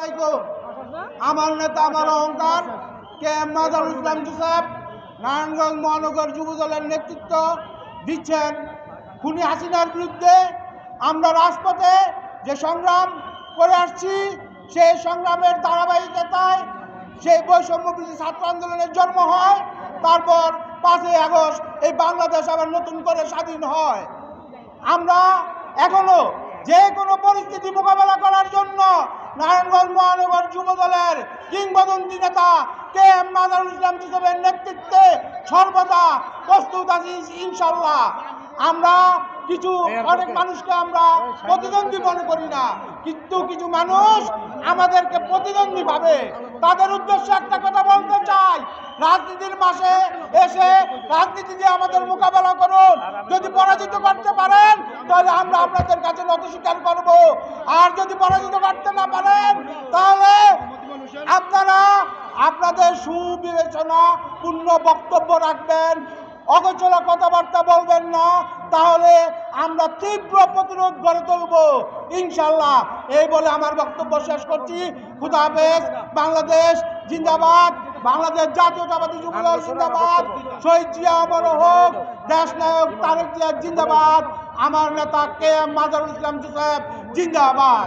আলাইকুম। আমার নেতা আমার অহংকার কে এম মাজারুল ইসলাম জোসেফ নারায়ণগঞ্জ মহানগর যুব দলের নেতৃত্ব দিচ্ছেন খুনি হাসিনার বিরুদ্ধে। আমরা রাজপথে যে সংগ্রাম করে আসছি সেই সংগ্রামের ধারাবাহিকতায় সেই বৈষম্য বিরোধী ছাত্র আন্দোলনের জন্ম হয়। তারপর 5ই আগস্ট এই বাংলাদেশ আবার নতুন করে স্বাধীন হয়। আমরা এখনো যে কোনো পরিস্থিতি মোকাবেলা করার জন্য নারায়ণগঞ্জ মহানগর যুব দলের কিংবদন্তি নেতা কে এম মাজারুল ইসলাম জোসেফের নেতৃত্বে সর্বদা প্রস্তুত আছি ইনশাল্লাহ। আমরা অনেক মানুষকে আমরা প্রতিদ্বন্দ্বী মনে করি না, কিন্তু কিছু মানুষ আমাদেরকে প্রতিদ্বন্দ্বী ভাবে। তাদের উদ্দেশ্যে একটা কথা বলতে চাই, রাজনীতির মাসে এসে রাজনীতি দিয়ে আমাদের মোকাবেলা করুন। যদি পরাজিত করতে পারেন তাহলে আমরা আপনাদের কাছে নত স্বীকার করব, আর যদি পরাজিত করতে না পারেন তাহলে আপনারা আপনাদের সুবিবেচনা পূর্ণ বক্তব্য রাখবেন, অগোচরা কথাবার্তা বলবেন না, তাহলে আমরা তীব্র প্রতিরোধ গড়ে তুলব ইনশাল্লাহ। এই বলে আমার বক্তব্য শেষ করছি। খুদা হাফেজ। বাংলাদেশ জিন্দাবাদ, বাংলাদেশ জাতীয়তাবাদী যুবদল জিন্দাবাদ, শহীদ জিয়া অমর হোক, দেশ নায়ক তারেক জিয়া জিন্দাবাদ, আমার নেতা কে এম মাজারুল ইসলাম জোসেফ জিন্দাবাদ।